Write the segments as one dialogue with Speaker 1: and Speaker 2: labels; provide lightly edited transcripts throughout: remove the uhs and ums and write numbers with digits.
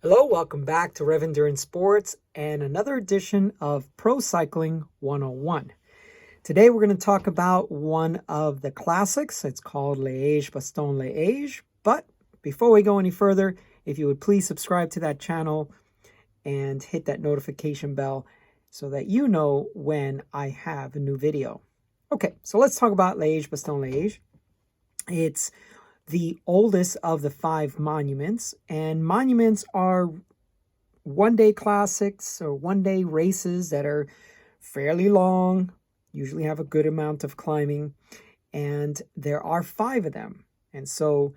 Speaker 1: Hello, welcome back to Rev Endurance Sports and another edition of Pro Cycling 101. Today we're going to talk about one of the classics. It's called Liege Bastogne Liege. But before we go any further, if you would please subscribe to that channel and hit that notification bell so that you know when I have a new video. Okay, so let's talk about Liege Bastogne Liege. It's the oldest of the 5 monuments, and monuments are one-day classics or one-day races that are fairly long, usually have a good amount of climbing, and there are 5 of them. And so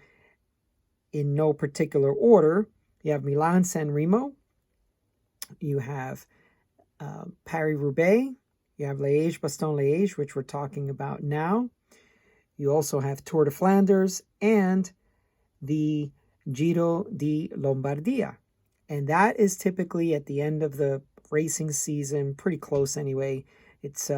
Speaker 1: in no particular order, you have Milan-San Remo, you have Paris-Roubaix, you have Liege Bastogne Liege, which we're talking about now. You also have Tour de Flanders and the Giro di Lombardia. And that is typically at the end of the racing season, pretty close anyway. It's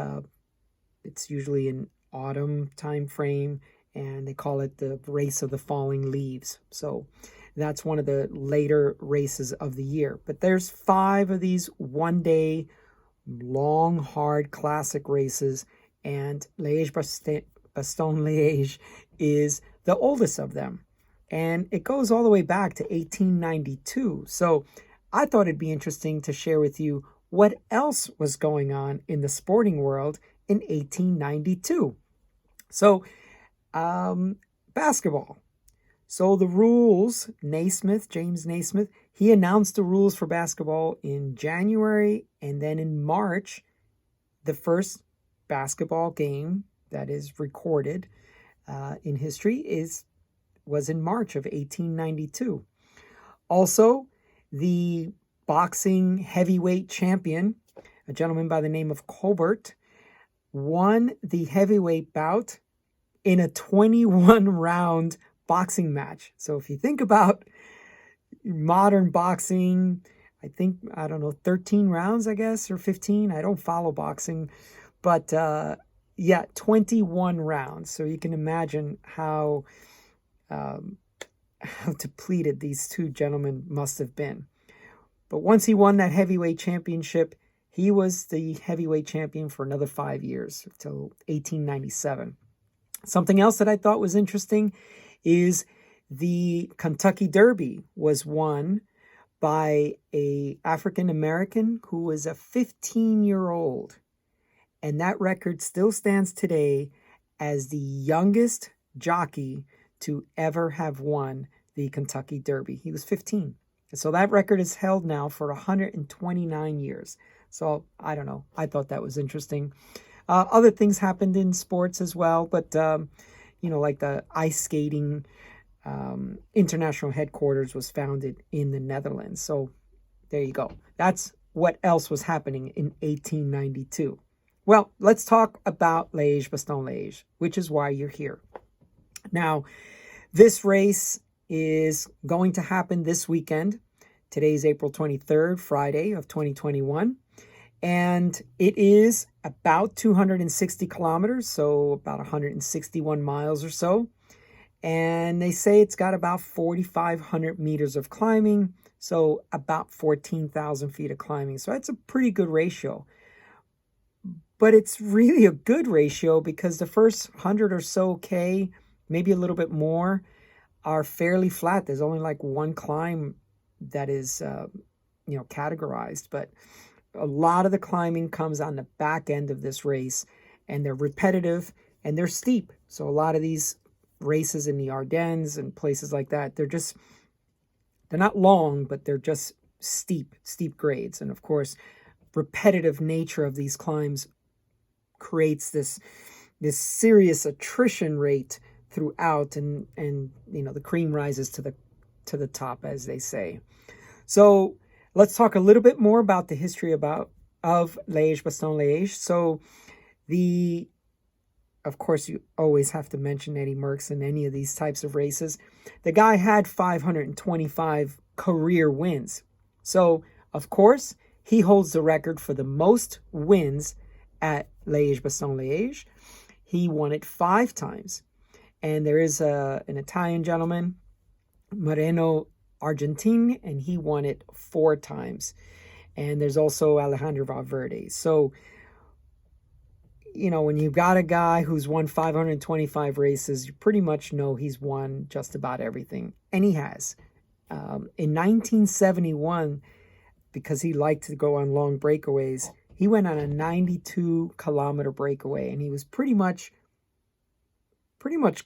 Speaker 1: usually in autumn time frame, and they call it the race of the falling leaves. So that's one of the later races of the year. But there's 5 of these one-day, long, hard classic races, and Liege Bastogne Liege is the oldest of them. And it goes all the way back to 1892. So I thought it'd be interesting to share with you what else was going on in the sporting world in 1892. So basketball. So the rules, James Naismith, he announced the rules for basketball in January, and then in March, the first basketball game that is recorded in history was in March of 1892. Also, the boxing heavyweight champion, a gentleman by the name of Colbert, won the heavyweight bout in a 21-round boxing match. So if you think about modern boxing, I think, 13 rounds, I guess, or 15. I don't follow boxing, but yeah, 21 rounds. So you can imagine how depleted these 2 gentlemen must have been. But once he won that heavyweight championship, he was the heavyweight champion for another 5 years, until 1897. Something else that I thought was interesting is the Kentucky Derby was won by an African American who was a 15-year-old. And that record still stands today as the youngest jockey to ever have won the Kentucky Derby. He was 15. So that record is held now for 129 years. So I don't know. I thought that was interesting. Other things happened in sports as well, but, like the ice skating international headquarters was founded in the Netherlands. So there you go. That's what else was happening in 1892. Well, let's talk about Liege Bastogne Liege, which is why you're here. Now, this race is going to happen this weekend. Today's April 23rd, Friday of 2021. And it is about 260 kilometers, so about 161 miles or so. And they say it's got about 4,500 meters of climbing, so about 14,000 feet of climbing. So that's a pretty good ratio. But it's really a good ratio because the first 100 or so K, maybe a little bit more, are fairly flat. There's only like one climb that is, categorized. But a lot of the climbing comes on the back end of this race, and they're repetitive and they're steep. So a lot of these races in the Ardennes and places like that, they're not long, but they're just steep grades. And of course, repetitive nature of these climbs creates this serious attrition rate throughout, and the cream rises to the top, as they say. So let's talk a little bit more about the history of Liege Bastogne Liege. So of course, you always have to mention Eddie Merckx in any of these types of races. The guy had 525 career wins. So, of course, he holds the record for the most wins at Liege Bastogne Liege. He won it 5 times. And there is an Italian gentleman, Moreno Argentine, and he won it 4 times. And there's also Alejandro Valverde. So, when you've got a guy who's won 525 races, you pretty much know he's won just about everything. And he has. In 1971, because he liked to go on long breakaways, he went on a 92-kilometer breakaway, and he was pretty much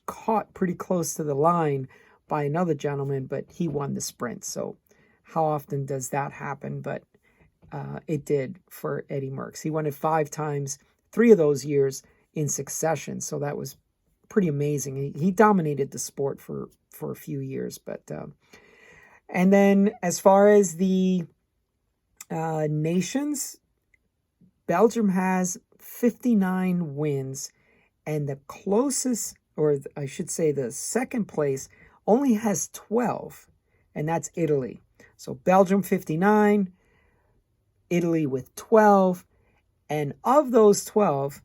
Speaker 1: caught pretty close to the line by another gentleman, but he won the sprint. So how often does that happen? But it did for Eddie Merckx. He won it 5 times, 3 of those years in succession. So that was pretty amazing. He dominated the sport for a few years. But and then as far as the nations, Belgium has 59 wins, and the closest, or I should say the second place, only has 12, and that's Italy. So Belgium 59, Italy with 12, and of those 12,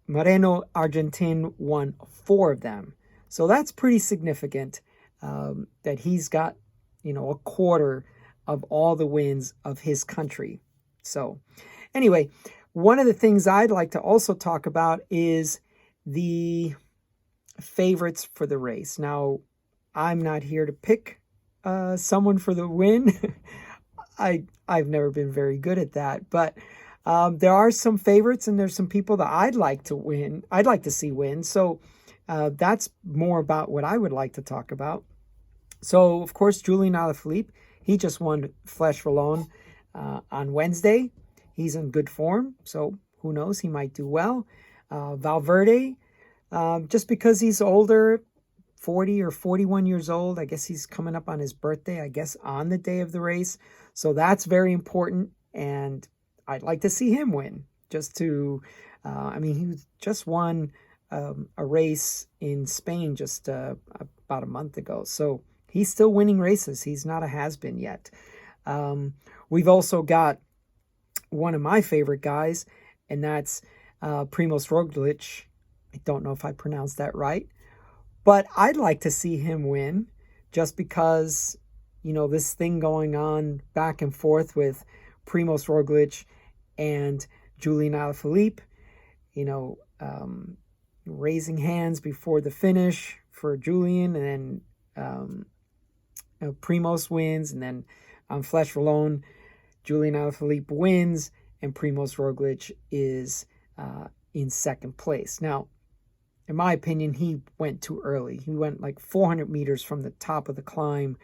Speaker 1: Moreno Argentin won 4 of them. So that's pretty significant, that he's got, a quarter of all the wins of his country. So anyway, one of the things I'd like to also talk about is the favorites for the race. Now, I'm not here to pick someone for the win. I've never been very good at that, but there are some favorites, and there's some people that I'd like to win. I'd like to see win. So that's more about what I would like to talk about. So, of course, Julian Alaphilippe, he just won Flèche Wallonne on Wednesday. He's in good form, so who knows? He might do well. Valverde, just because he's older, 40 or 41 years old, I guess he's coming up on his birthday, I guess on the day of the race. So that's very important, and I'd like to see him win. Just to, he just won a race in Spain just about a month ago. So he's still winning races. He's not a has-been yet. We've also got one of my favorite guys, and that's Primož Roglič. I don't know if I pronounced that right, but I'd like to see him win just because, this thing going on back and forth with Primož Roglič and Julian Alaphilippe, raising hands before the finish for Julian, and then Primož wins, and then on Flèche Wallonne, Julian Alaphilippe wins, and Primož Roglič is in second place. Now, in my opinion, he went too early. He went like 400 meters from the top of the climb.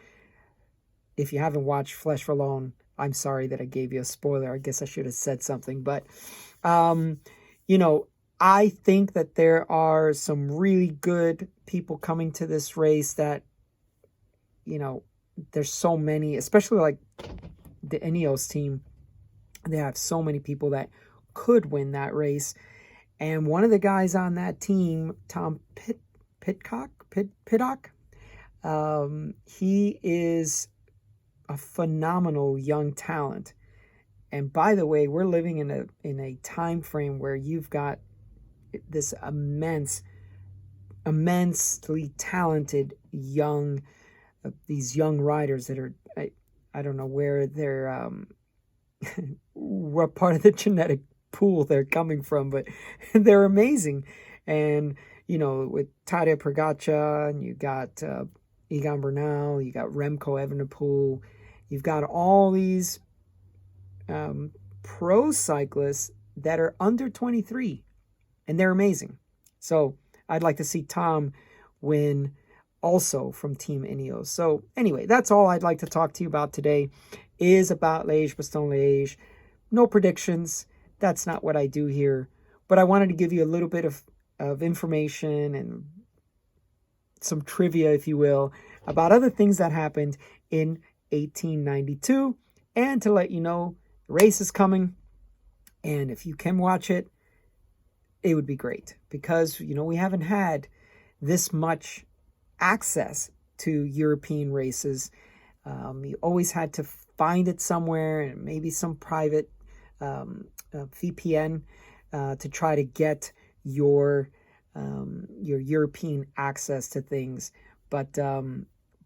Speaker 1: If you haven't watched Flèche Wallonne, I'm sorry that I gave you a spoiler. I guess I should have said something. But, I think that there are some really good people coming to this race that, there's so many, especially like the Ineos team. They have so many people that could win that race. And one of the guys on that team, Tom Pidcock, he is a phenomenal young talent. And by the way, we're living in a time frame where you've got this immensely talented these young riders that are, I don't know where they're, what part of the genetic pool they're coming from, but they're amazing. And, with Tadej Pogačar, and you got Egan Bernal, you got Remco Evenepoel, you've got all these pro cyclists that are under 23, and they're amazing. So I'd like to see Tom win also from Team Ineos. So anyway, that's all I'd like to talk to you about today, is about Liege Bastogne Liege. No predictions. That's not what I do here. But I wanted to give you a little bit of information and some trivia, if you will, about other things that happened in 1892, and to let you know the race is coming. And if you can watch it, it would be great, because, we haven't had this much access to European races. You always had to find it somewhere, and maybe some private VPN to try to get your European access to things. But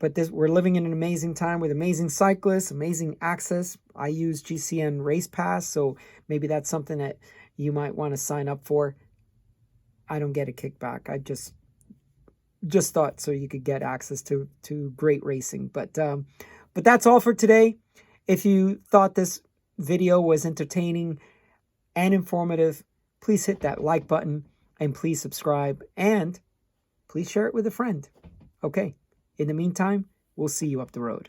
Speaker 1: But we're living in an amazing time with amazing cyclists, amazing access. I use GCN Race Pass, so maybe that's something that you might want to sign up for. I don't get a kickback. I just thought so you could get access to great racing. But that's all for today. If you thought this video was entertaining and informative, please hit that like button and please subscribe and please share it with a friend. Okay. In the meantime, we'll see you up the road.